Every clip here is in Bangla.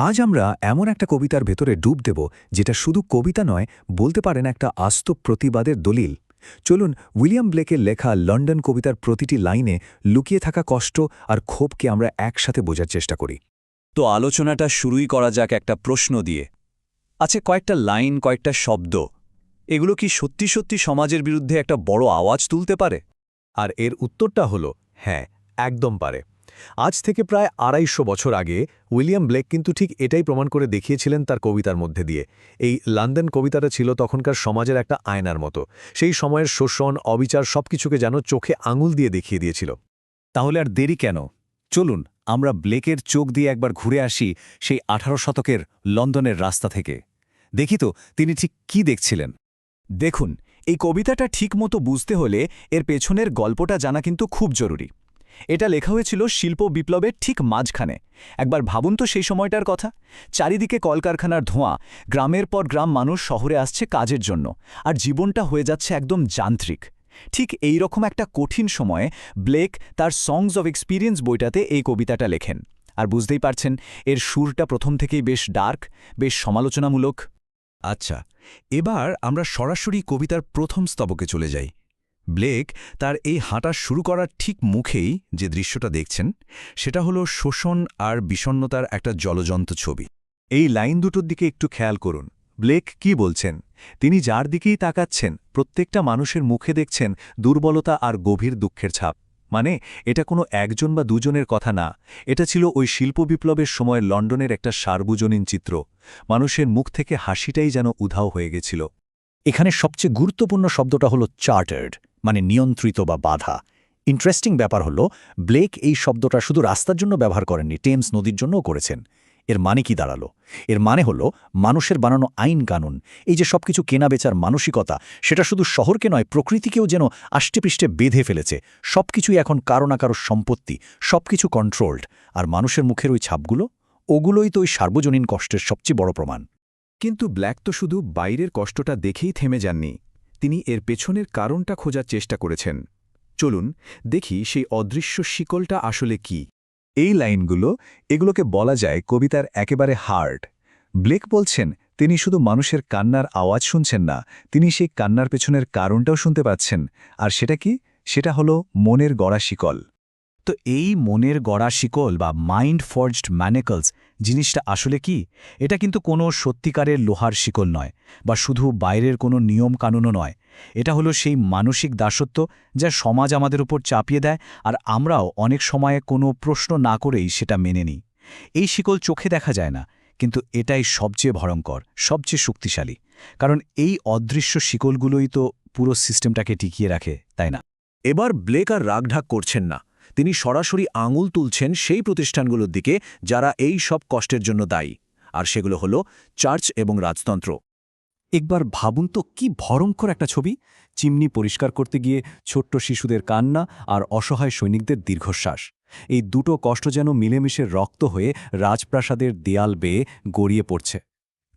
আজ আমরা এমন একটা কবিতার ভেতরে ডুব দেব যেটা শুধু কবিতা নয়, বলতে পারেন একটা আস্ত প্রতিবাদের দলিল। চলুন উইলিয়াম ব্লেকের লেখা লন্ডন কবিতার প্রতিটি লাইনে লুকিয়ে থাকা কষ্ট আর ক্ষোভকে আমরা একসাথে বোঝার চেষ্টা করি। তো আলোচনাটা শুরুই করা যাক একটা প্রশ্ন দিয়ে। আছে কয়েকটা লাইন, কয়েকটা শব্দ, এগুলো কি সত্যি সত্যি সমাজের বিরুদ্ধে একটা বড় আওয়াজ তুলতে পারে? আর এর উত্তরটা হলো হ্যাঁ, একদম পারে। আজ থেকে প্রায় ২৫০ বছর আগে উইলিয়াম ব্লেক কিন্তু ঠিক এটাই প্রমাণ করে দেখিয়েছিলেন তার কবিতার মধ্যে দিয়ে। এই লন্ডন কবিতাটা ছিল তখনকার সমাজের একটা আয়নার মতো। সেই সময়ের শোষণ, অবিচার সবকিছুকে যেন চোখে আঙুল দিয়ে দেখিয়ে দিয়েছিল। তাহলে আর দেরি কেন? চলুন আমরা ব্লেকের চোখ দিয়ে একবার ঘুরে আসি সেই ১৮ শতকের লন্ডনের রাস্তা থেকে। দেখি তো তিনি ঠিক কি দেখছিলেন। দেখুন, এই কবিতাটা ঠিকমতো বুঝতে হলে এর পেছনের গল্পটা জানা কিন্তু খুব জরুরি। এটা লেখা হয়েছিল শিল্প বিপ্লবের ঠিক মাঝখানে। একবার ভাবুন তো সেই সময়টার কথা। চারিদিকে কলকারখানার ধোঁয়া, গ্রামের পর গ্রাম মানুষ শহরে আসছে কাজের জন্য, আর জীবনটা হয়ে যাচ্ছে একদম যান্ত্রিক। ঠিক এই রকম একটা কঠিন সময়ে ব্লেক তার সংস অব এক্সপিরিয়েন্স বইটাতে এই কবিতাটা লেখেন। আর বুঝতেই পারছেন, এর সুরটা প্রথম থেকেই বেশ ডার্ক, বেশ সমালোচনামূলক। আচ্ছা, এবার আমরা সরাসরি কবিতার প্রথম স্তবকে চলে যাই। ব্লেক তার এই হাঁটা শুরু করার ঠিক মুখেই যে দৃশ্যটা দেখছেন, সেটা হলো শোষণ আর বিষণ্ণতার একটা জ্বলজ্বন্ত ছবি। এই লাইন দুটোর দিকে একটু খেয়াল করুন। ব্লেক কি বলছেন? তিনি যার দিকেই তাকাচ্ছেন, প্রত্যেকটা মানুষের মুখে দেখছেন দুর্বলতা আর গভীর দুঃখের ছাপ। মানে এটা কোনো একজন বা দুজনের কথা না, এটা ছিল ওই শিল্প বিপ্লবের সময় লন্ডনের একটা সার্বজনীন চিত্র। মানুষের মুখ থেকে হাসিটাই যেন উধাও হয়ে গেছিল। এখানে সবচেয়ে গুরুত্বপূর্ণ শব্দটা হলো চার্টার্ড, মানে নিয়ন্ত্রিত বা বাধা। ইন্টারেস্টিং ব্যাপার হলো ব্লেক এই শব্দটা শুধু রাস্তার জন্য ব্যবহার করেননি, টেমস নদীর জন্যও করেছেন। এর মানে কি দাঁড়ালো? এর মানে হলো মানুষের বানানো আইন কানুন, এই যে সবকিছু কেনাবেচার মানসিকতা, সেটা শুধু শহরকে নয়, প্রকৃতিকেও যেন আষ্টেপৃষ্টে বেঁধে ফেলেছে। সবকিছুই এখন কারো না কারো সম্পত্তি, সবকিছু কন্ট্রোলড। আর মানুষের মুখের ওই ছাপগুলো, ওগুলোই তো ওই সার্বজনীন কষ্টের সবচেয়ে বড় প্রমাণ। কিন্তু ব্ল্যাক তো শুধু বাইরের কষ্টটা দেখেই থেমে যাননি, তিনি এর পেছনের কারণটা খোঁজার চেষ্টা করেছেন। চলুন দেখি সেই অদৃশ্য শিকলটা আসলে কি। এই লাইনগুলো, এগুলোকে বলা যায় কবিতার একেবারে হার্ট। ব্লেক বলছেন তিনি শুধু মানুষের কান্নার আওয়াজ শুনছেন না, তিনি সেই কান্নার পেছনের কারণটাও শুনতে পাচ্ছেন। আর সেটা কি? সেটা হলো মনের গড়া শিকল। তো এই মনের গড়া শিকল বা মাইন্ড ফর্জড ম্যানেকলস জিনিসটা আসলে কি? এটা কিন্তু কোনো সত্যিকারের লোহার শিকল নয়, বা শুধু বাইরের কোনো নিয়ম কানুনও নয়। এটা হলো সেই মানসিক দাসত্ব যা সমাজ আমাদের উপর চাপিয়ে দেয়, আর আমরাও অনেক সময়ে কোনো প্রশ্ন না করেই সেটা মেনে নিই। এই শিকল চোখে দেখা যায় না, কিন্তু এটাই সবচেয়ে ভয়ঙ্কর, সবচেয়ে শক্তিশালী। কারণ এই অদৃশ্য শিকলগুলোই তো পুরো সিস্টেমটাকে টিকিয়ে রাখে, তাই না? এবার ব্লেক আর রাগঢাক করছেন না, তিনি সরাসরি আঙুল তুলছেন সেই প্রতিষ্ঠানগুলোর দিকে যারা এই সব কষ্টের জন্য দায়ী। আর সেগুলো হলো চার্চ এবং রাজতন্ত্র। একবার ভাবুন তো, কি ভয়ঙ্কর একটা ছবি! চিমনি পরিষ্কার করতে গিয়ে ছোট্ট শিশুদের কান্না আর অসহায় সৈনিকদের দীর্ঘশ্বাস, এই দুটো কষ্ট যেন মিলেমিশে রক্ত হয়ে রাজপ্রাসাদের দেয়াল বেয়ে গড়িয়ে পড়ছে।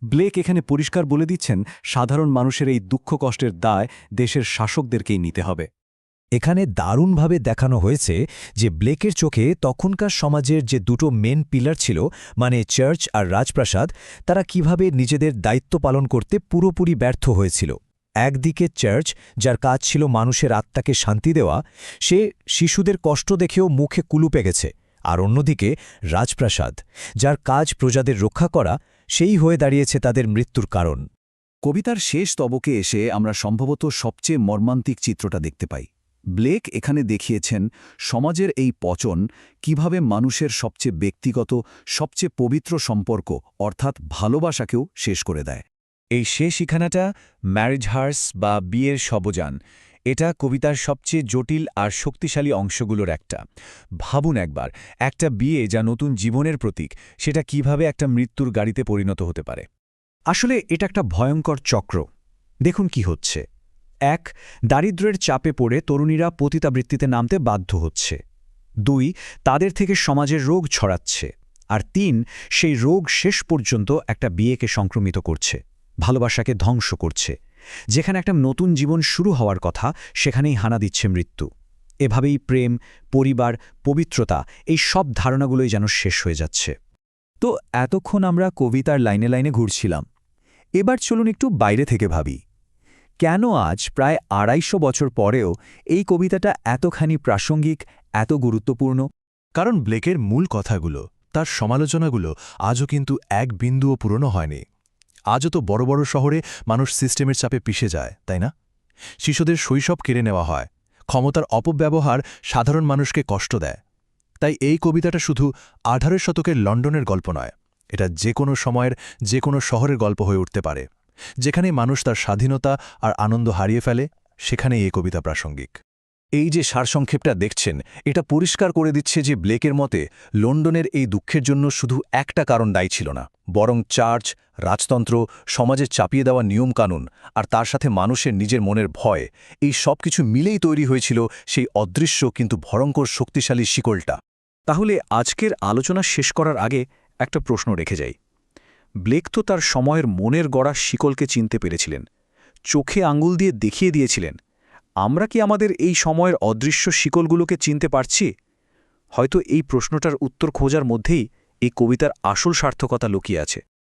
ব্লেক এখানে পরিষ্কার বলে দিচ্ছেন, সাধারণ মানুষের এই দুঃখ কষ্টের দায় দেশের শাসকদেরকেই নিতে হবে। এখানে দারুণভাবে দেখানো হয়েছে যে ব্লেকের চোখে তখনকার সমাজের যে দুটো মেন পিলার ছিল, মানে চার্চ আর রাজপ্রাসাদ, তারা কিভাবে নিজেদের দায়িত্ব পালন করতে পুরোপুরি ব্যর্থ হয়েছিল। একদিকে চার্চ, যার কাজ ছিল মানুষের আত্মাকে শান্তি দেওয়া, সে শিশুদের কষ্ট দেখেও মুখে কুলুপে গেছে। আর অন্যদিকে রাজপ্রাসাদ, যার কাজ প্রজাদের রক্ষা করা, সেই হয়ে দাঁড়িয়েছে তাদের মৃত্যুর কারণ। কবিতার শেষ স্তবকে এসে আমরা সম্ভবত সবচেয়ে মর্মান্তিক চিত্রটা দেখতে পাই। ব্লেক এখানে দেখিয়েছেন সমাজের এই পচন কিভাবে মানুষের সবচেয়ে ব্যক্তিগত, সবচেয়ে পবিত্র সম্পর্ক অর্থাৎ ভালোবাসাকেও শেষ করে দেয়। এই শেষ ঠিকানাটা ম্যারেজ হার্স বা বিয়ের শবযান, এটা কবিতার সবচেয়ে জটিল আর শক্তিশালী অংশগুলোর একটা। ভাবুন একবার, একটা বিয়ে যা নতুন জীবনের প্রতীক, সেটা কিভাবে একটা মৃত্যুর গাড়িতে পরিণত হতে পারে। আসলে এটা একটা ভয়ঙ্কর চক্র। দেখুন কি হচ্ছে। ১. দারিদ্র্যের চাপে পড়ে তরুণীরা পতিতাবৃত্তিতে নামতে বাধ্য হচ্ছে। ২. তাদের থেকে সমাজের রোগ ছড়াচ্ছে। আর ৩. সেই রোগ শেষ পর্যন্ত একটা বিয়েকে সংক্রমিত করছে, ভালোবাসাকে ধ্বংস করছে। যেখানে একটা নতুন জীবন শুরু হওয়ার কথা, সেখানেই হানা দিচ্ছে মৃত্যু। এভাবেই প্রেম, পরিবার, পবিত্রতা, এই সব ধারণাগুলোই যেন শেষ হয়ে যাচ্ছে। তো এতক্ষণ আমরা কবিতার লাইনে লাইনে ঘুরছিলাম। এবার চলুন একটু বাইরে থেকে ভাবি, কেন আজ প্রায় ২৫০ বছর পরেও এই কবিতাটা এতখানি প্রাসঙ্গিক, এত গুরুত্বপূর্ণ? কারণ ব্লেকের মূল কথাগুলো, তার সমালোচনাগুলো আজও কিন্তু এক বিন্দুও পুরনো হয়নি। আজও তো বড় বড় শহরে মানুষ সিস্টেমের চাপে পিষে যায়, তাই না? শিশুদের শৈশব কেড়ে নেওয়া হয়, ক্ষমতার অপব্যবহার সাধারণ মানুষকে কষ্ট দেয়। তাই এই কবিতাটা শুধু ১৮ শতকের লন্ডনের গল্প নয়, এটা যে কোনো সময়ের যে কোনো শহরের গল্প হয়ে উঠতে পারে। যেখানে মানুষ তার স্বাধীনতা আর আনন্দ হারিয়ে ফেলে, সেখানেই এই কবিতা প্রাসঙ্গিক। এই যে সারসংক্ষেপটা দেখছেন, এটা পরিষ্কার করে দিচ্ছে যে ব্লেকের মতে লন্ডনের এই দুঃখের জন্য শুধু একটা কারণ দায়ী ছিল না, বরং চার্চ, রাজতন্ত্র, সমাজের চাপিয়ে দেওয়া নিয়মকানুন আর তার সাথে মানুষের নিজের মনের ভয়, এই সব কিছু মিলেই তৈরি হয়েছিল সেই অদৃশ্য কিন্তু ভয়ঙ্কর শক্তিশালী শিকলটা। তাহলে আজকের আলোচনা শেষ করার আগে একটা প্রশ্ন রেখে যাই। ব্লেক তো তার সময়ের মনের গড়া শিকলকে চিনতে পেরেছিলেন, চোখে আঙ্গুল দিয়ে দেখিয়ে দিয়েছিলেন। আমরা কি আমাদের এই সময়ের অদৃশ্য শিকলগুলোকে চিনতে পারছি? হয়তো এই প্রশ্নটার উত্তর খোঁজার মধ্যেই এই কবিতার আসল সার্থকতা লুকিয়ে আছে।